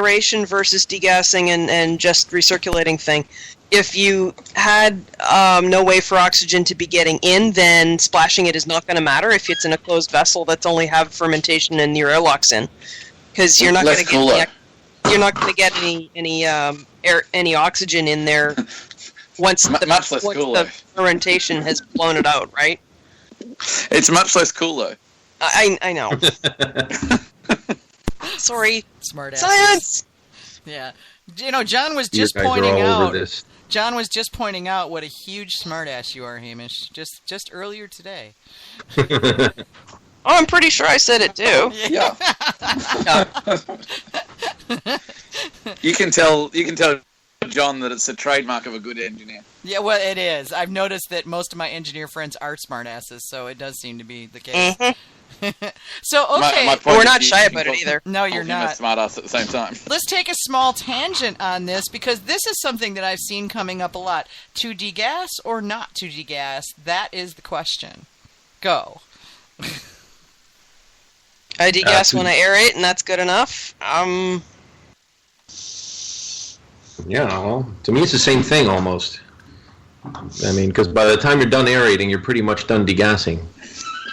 aeration versus degassing and just recirculating thing. If you had no way for oxygen to be getting in, then splashing it is not going to matter if it's in a closed vessel that's only have fermentation and your airlocks in, because you're not going to get any oxygen in there once the fermentation has blown it out, right? It's much less cool though. I know. Sorry. Smart ass. Science. Yeah. You know, John was just pointing out what a huge smartass you are, Hamish. Just earlier today. Oh, I'm pretty sure I said it too. Yeah. You can tell John that it's a trademark of a good engineer. Yeah, well, it is. I've noticed that most of my engineer friends are smartasses, so it does seem to be the case. Mm-hmm. So, okay. We're not shy about it either. No, you're not. A smartass at the same time. Let's take a small tangent on this, because this is something that I've seen coming up a lot. To degas or not to degas, that is the question. Go. I degas when I aerate, and that's good enough. Yeah, well, to me it's the same thing almost. I mean, because by the time you're done aerating, you're pretty much done degassing.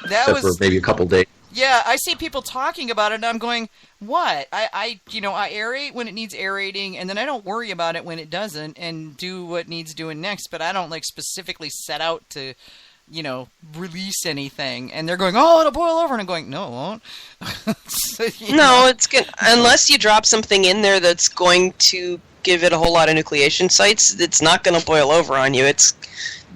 Except for maybe a couple days. Yeah, I see people talking about it, and I'm going, what? I aerate when it needs aerating, and then I don't worry about it when it doesn't, and do what needs doing next, but I don't, like, specifically set out to, release anything. And they're going, oh, it'll boil over, and I'm going, no, it won't. No, it's good. Unless you drop something in there that's going to give it a whole lot of nucleation sites, it's not going to boil over on you. It's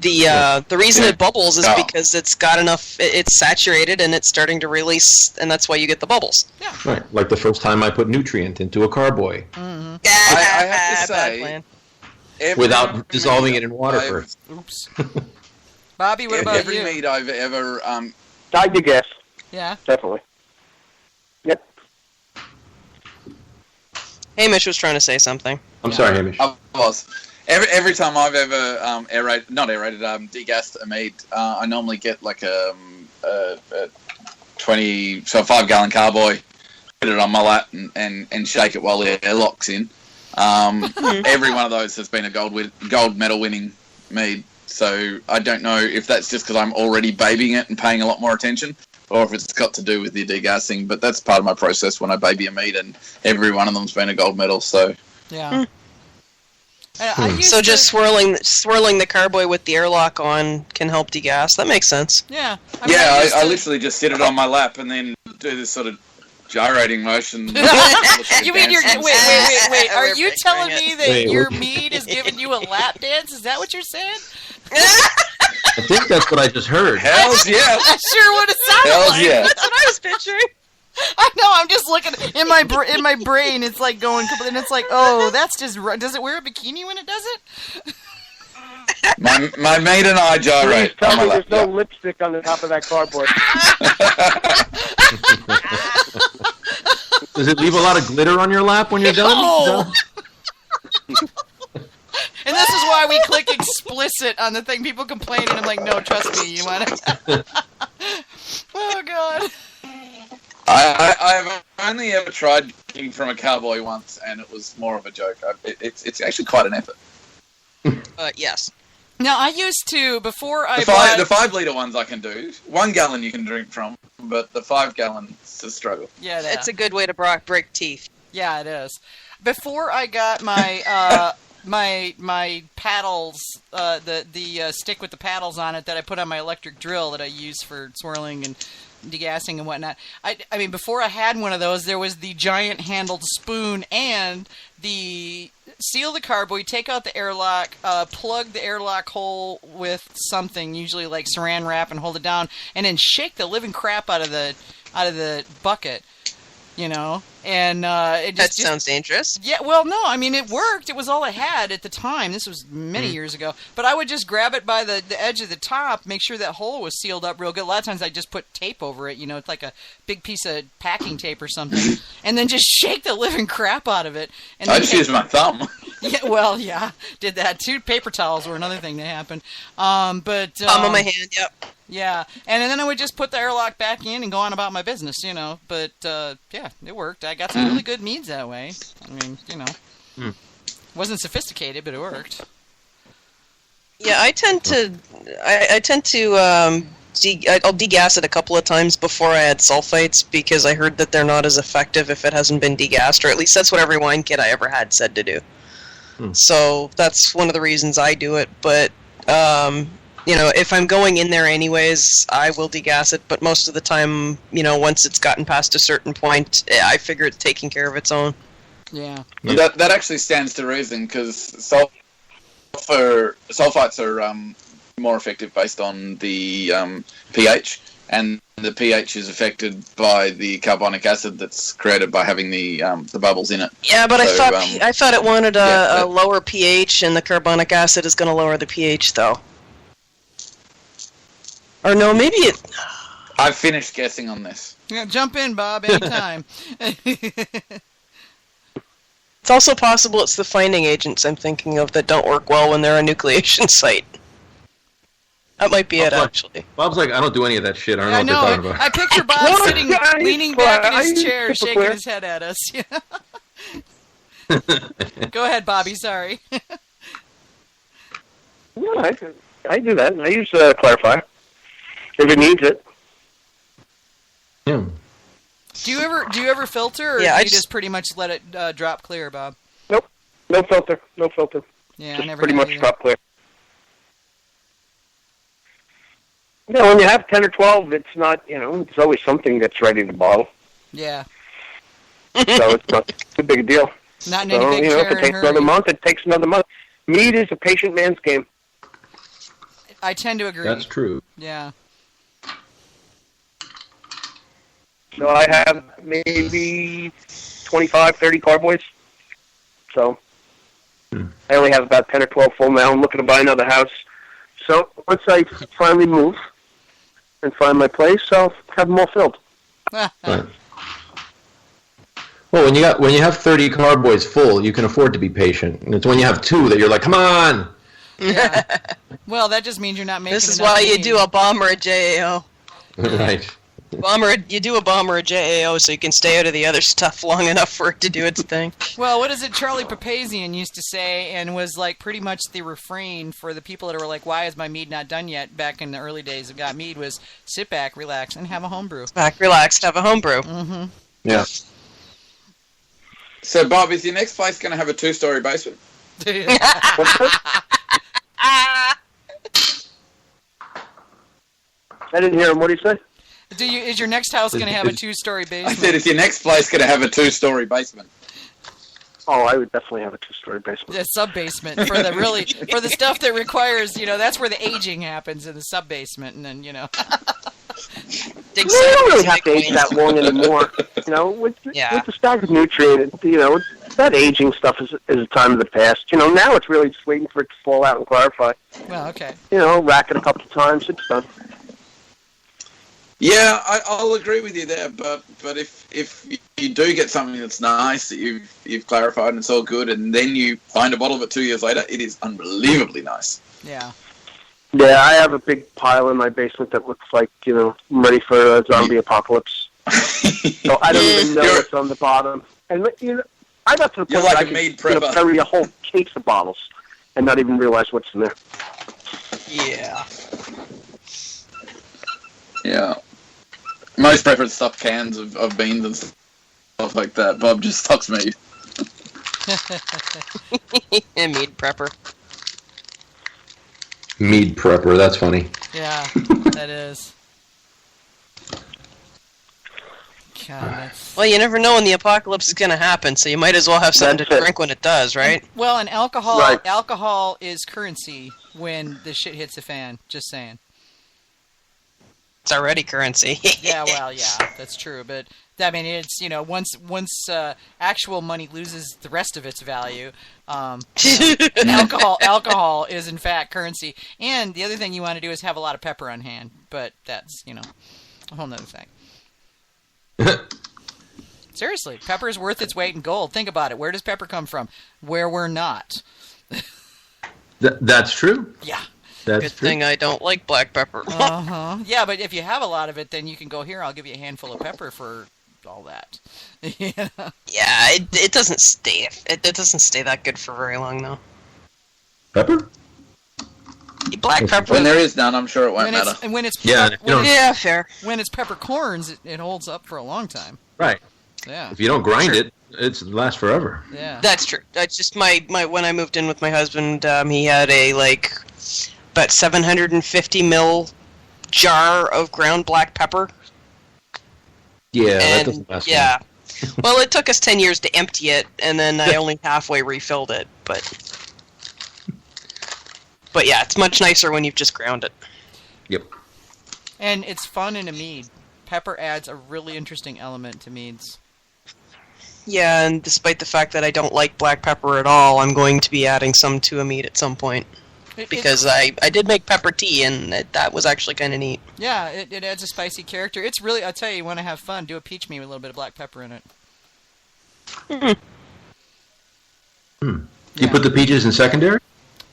the reason it bubbles is because it's got enough. It's saturated and it's starting to release, and that's why you get the bubbles. Yeah. Right, like the first time I put nutrient into a carboy. Mm-hmm. I have to say, without dissolving it in water first. Oops. Bobby, what about every you? mead I've ever I degas. Yeah. Definitely. Yep. Hamish was trying to say something. I'm sorry, Hamish. I was. Every time I've ever degassed a mead, I normally get like a 5-gallon carboy, put it on my lap and shake it while the air locks in. Every one of those has been a gold medal winning mead. So I don't know if that's just because I'm already babying it and paying a lot more attention, or if it's got to do with the degassing. But that's part of my process when I baby a mead, and every one of them's been a gold medal. So yeah. So just swirling the carboy with the airlock on can help degas. That makes sense. Yeah. I literally just sit it on my lap and then do this sort of gyrating motion. You mean wait? Are you telling me that your mead is giving you a lap dance? Is that what you're saying? I think that's what I just heard. Hells yeah. That's sure what it sounded like. Yeah. That's what I was picturing. I know. I'm just looking in my brain. It's like going, and it's like, oh, that's just. Does it wear a bikini when it does it? My mate and I gyrate. Please tell me there's no lipstick on the top of that cardboard. Does it leave a lot of glitter on your lap when you're done? Oh. And this is why we click explicit on the thing. People complain, and I'm like, no, trust me, you want it. Oh God. I've only ever tried drinking from a cowboy once, and it was more of a joke. It's actually quite an effort. Yes. Now, I used to, before I the 5-litre ones I can do. 1 gallon you can drink from, but the 5-gallon is a struggle. Yeah, it's a good way to break teeth. Yeah, it is. Before I got my my paddles, the stick with the paddles on it that I put on my electric drill that I use for swirling and degassing and whatnot. I mean, before I had one of those, there was the giant handled spoon and the seal the carboy, take out the airlock, plug the airlock hole with something, usually like saran wrap, and hold it down, and then shake the living crap out of the bucket. And it just... That sounds dangerous. Yeah, well, no, I mean, it worked. It was all I had at the time. This was many years ago. But I would just grab it by the edge of the top, make sure that hole was sealed up real good. A lot of times I just put tape over it, it's like a big piece of packing tape or something, and then just shake the living crap out of it. And I just use my thumb. Yeah, well, yeah, did that too. Paper towels were another thing that happened. But Palm of my hand. Yep. yeah, and then I would just put the airlock back in and go on about my business, But yeah, it worked. I got some really good meads that way. I mean, wasn't sophisticated, but it worked. Yeah, I tend to. I'll degas it a couple of times before I add sulfites because I heard that they're not as effective if it hasn't been degassed, or at least that's what every wine kit I ever had said to do. So that's one of the reasons I do it. But if I'm going in there anyways, I will degas it. But most of the time, once it's gotten past a certain point, I figure it's taking care of its own. Yeah. That actually stands to reason because sulfites are more effective based on the pH, and the pH is affected by the carbonic acid that's created by having the bubbles in it. Yeah, but so, I thought it wanted a lower pH, and the carbonic acid is going to lower the pH, though. Or no, maybe it... I've finished guessing on this. Yeah, jump in, Bob, anytime. It's also possible it's the finding agents I'm thinking of that don't work well when they're a nucleation site. That might be actually. Bob's like, I don't do any of that shit. I don't know what you're talking about. I picture Bob sitting, leaning back in his chair, shaking his head at us. Go ahead, Bobby. Sorry. No, I do that. I use clarifier if it needs it. Yeah. Do you ever filter, or do you just pretty much let it drop clear, Bob? Nope. No filter. Yeah, just I never pretty much either. drop clear. When you have 10 or 12, it's not, it's always something that's ready to bottle. Yeah. So it's not too big a deal. Not in any big if it takes another month, it takes another month. Mead is a patient man's game. I tend to agree. That's true. Yeah. So I have maybe 25, 30 carboys. So I only have about 10 or 12 full now. I'm looking to buy another house. So once I finally move and find my place, I'll have them all filled. Right. Well, when you have 30 carboys full, you can afford to be patient. And it's when you have 2 that you're like, come on! Yeah. Well, that just means you're not making This is why you do a bomb or a JAO. Right. You do a bomb or a JAO so you can stay out of the other stuff long enough for it to do its thing. Well, what is it Charlie Papazian used to say, and was like pretty much the refrain for the people that were like, why is my mead not done yet, back in the early days of Gotmead, was sit back, relax, and have a homebrew. Back, relax, have a homebrew. Mm-hmm. Yeah. So, Bob, is your next place going to have a 2-story basement? I didn't hear him. What did he say? Is your next house going to have a 2-story basement? I said, is your next place going to have a 2-story basement? Oh, I would definitely have a 2-story basement. A sub-basement for the stuff that requires, that's where the aging happens, in the sub-basement, and then, You don't really have to age that long anymore. With the staggered nutrient, that aging stuff is a time of the past. Now it's really just waiting for it to fall out and clarify. Well, okay. Rack it a couple of times, it's done. Yeah, I'll agree with you there, but if you do get something that's nice that you've clarified and it's all good, and then you find a bottle of it 2 years later, it is unbelievably nice. Yeah. Yeah, I have a big pile in my basement that looks like, I'm ready for a zombie apocalypse. So I don't even know what's on the bottom. And, I got to the point like where I a mead could prepper. carry a whole case of bottles and not even realize what's in there. Yeah. Yeah. Most preppers stock cans of beans and stuff like that. Bob just stocks mead. Mead prepper. Mead prepper, that's funny. Yeah, that is. God, well, you never know when the apocalypse is going to happen, so you might as well have something to drink when it does, right? And alcohol, right. Alcohol is currency when the shit hits the fan. Just saying. It's already currency. Yeah, well, yeah, that's true. But I mean, it's once actual money loses the rest of its value, alcohol is in fact currency. And the other thing you want to do is have a lot of pepper on hand. But that's a whole nother thing. Seriously, pepper is worth its weight in gold. Think about it. Where does pepper come from? Where we're not. That's true. Yeah. That's Good true. thing I don't like black pepper. Yeah, but if you have a lot of it, then you can go here. I'll give you a handful of pepper for all that. Yeah. Yeah, it doesn't stay. It doesn't stay that good for very long though. Pepper? Black pepper. When there is none, I'm sure it won't matter. And when it's Yeah, fair. when it's peppercorns, it holds up for a long time. Right. Yeah. If you don't grind it, it lasts forever. Yeah. That's true. That's just my when I moved in with my husband, he had a about 750 ml jar of ground black pepper. Yeah, that And doesn't last yeah. Well, it took us 10 years to empty it, and then I only halfway refilled it. But yeah, it's much nicer when you've just ground it. Yep. And it's fun in a mead. Pepper adds a really interesting element to meads. Yeah, and despite the fact that I don't like black pepper at all, I'm going to be adding some to a mead at some point. Because I did make pepper tea, and that was actually kind of neat. Yeah, it adds a spicy character. It's really, I'll tell you, you want to have fun, do a peach mead with a little bit of black pepper in it. You put the peaches in secondary?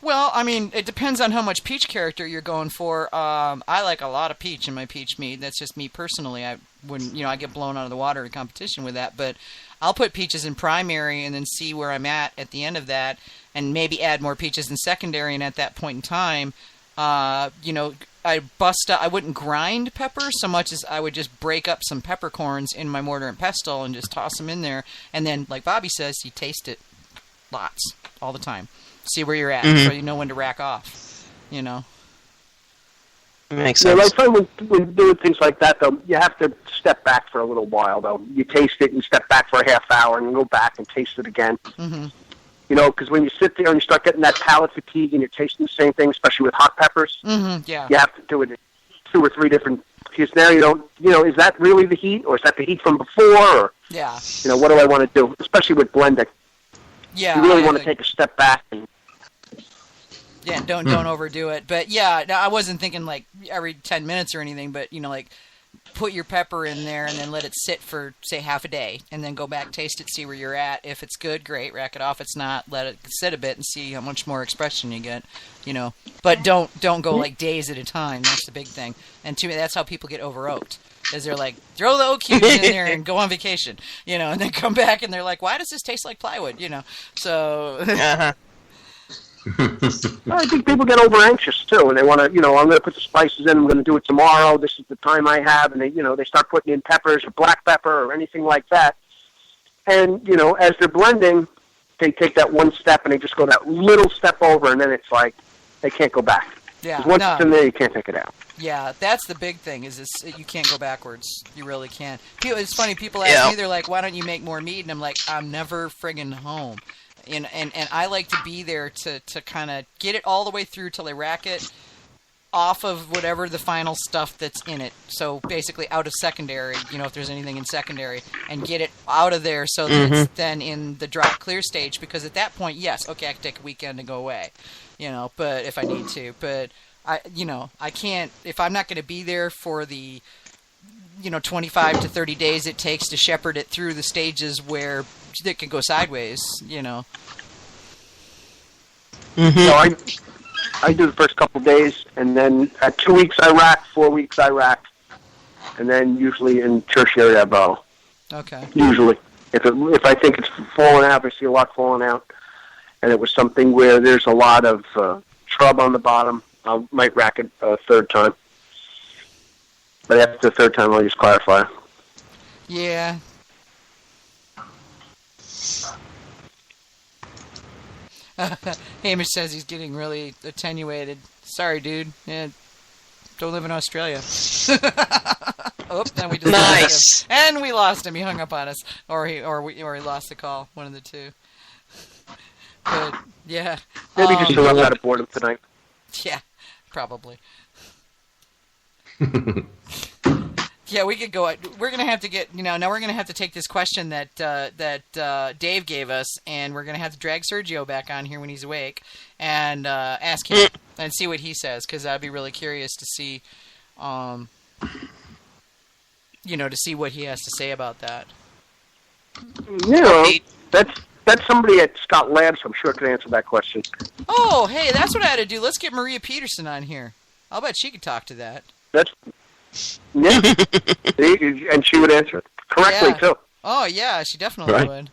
Well, I mean, it depends on how much peach character you're going for. I like a lot of peach in my peach mead. That's just me personally. I wouldn't, I get blown out of the water in competition with that. But I'll put peaches in primary and then see where I'm at the end of that, and maybe add more peaches in secondary. And at that point in time, I wouldn't grind pepper so much as I would just break up some peppercorns in my mortar and pestle and just toss them in there. And then, like Bobby says, you taste it lots all the time. See where you're at, so you know when to rack off. Makes sense. Yeah, I find when doing things like that, though, you have to step back for a little while, though. You taste it and step back for a half hour and go back and taste it again. Mm-hmm. Because when you sit there and you start getting that palate fatigue and you're tasting the same thing, especially with hot peppers, Yeah. you have to do it in 2 or 3 different. Because now you don't, is that really the heat, or is that the heat from before, or Yeah. What do I want to do? Especially with blending, Yeah. you really want to take a step back and. Yeah, don't overdo it. But yeah, no, I wasn't thinking like every 10 minutes or anything, but put your pepper in there and then let it sit for say half a day, and then go back, taste it, see where you're at. If it's good, great, rack it off. If it's not, let it sit a bit and see how much more expression you get. But don't go like days at a time. That's the big thing. And to me, that's how people get over oaked. Is they're like, throw the oak cubes in there and go on vacation, and then come back and they're like, why does this taste like plywood? So. Uh-huh. I think people get over anxious too, and they want to, I'm going to put the spices in. I'm going to do it tomorrow. This is the time I have, and they start putting in peppers or black pepper or anything like that. And as they're blending, they take that one step and they just go that little step over, and then it's like they can't go back. Yeah, 'cause once it's in there, you can't take it out. Yeah, that's the big thing. Is you can't go backwards. You really can't. It's funny. People ask me, they're like, "Why don't you make more mead?" And I'm like, "I'm never friggin' home." And I like to be there to kind of get it all the way through till I rack it off of whatever the final stuff that's in it. So basically out of secondary, if there's anything in secondary, and get it out of there so that it's then in the drop clear stage. Because at that point, yes, okay, I can take a weekend and go away, but if I need to. But I can't, if I'm not going to be there for the 25 to 30 days it takes to shepherd it through the stages where it can go sideways, So I do the first couple of days, and then at 2 weeks I rack, 4 weeks I rack, and then usually in tertiary I bow. Okay. Usually, if I think it's falling out, if I see a lot falling out, and it was something where there's a lot of shrub on the bottom, I might rack it a third time. But after the third time, I'll just clarify. Yeah. Hamish says he's getting really attenuated. Sorry, dude. Yeah, don't live in Australia. Oh, and we just lost him. And we lost him. He hung up on us, or he lost the call. One of the two. But yeah, maybe just to run out of boredom tonight. Yeah, probably. Yeah, we could go. We're gonna have to get. Now we're gonna have to take this question that Dave gave us, and we're gonna have to drag Sergio back on here when he's awake and ask him and see what he says, because I'd be really curious to see, to see what he has to say about that. You know, that's somebody at Scott Labs, I'm sure, could answer that question. Oh, hey, that's what I had to do. Let's get Maria Peterson on here. I'll bet she could talk to that. Yeah. And she would answer it correctly, too. Oh, yeah, she definitely would.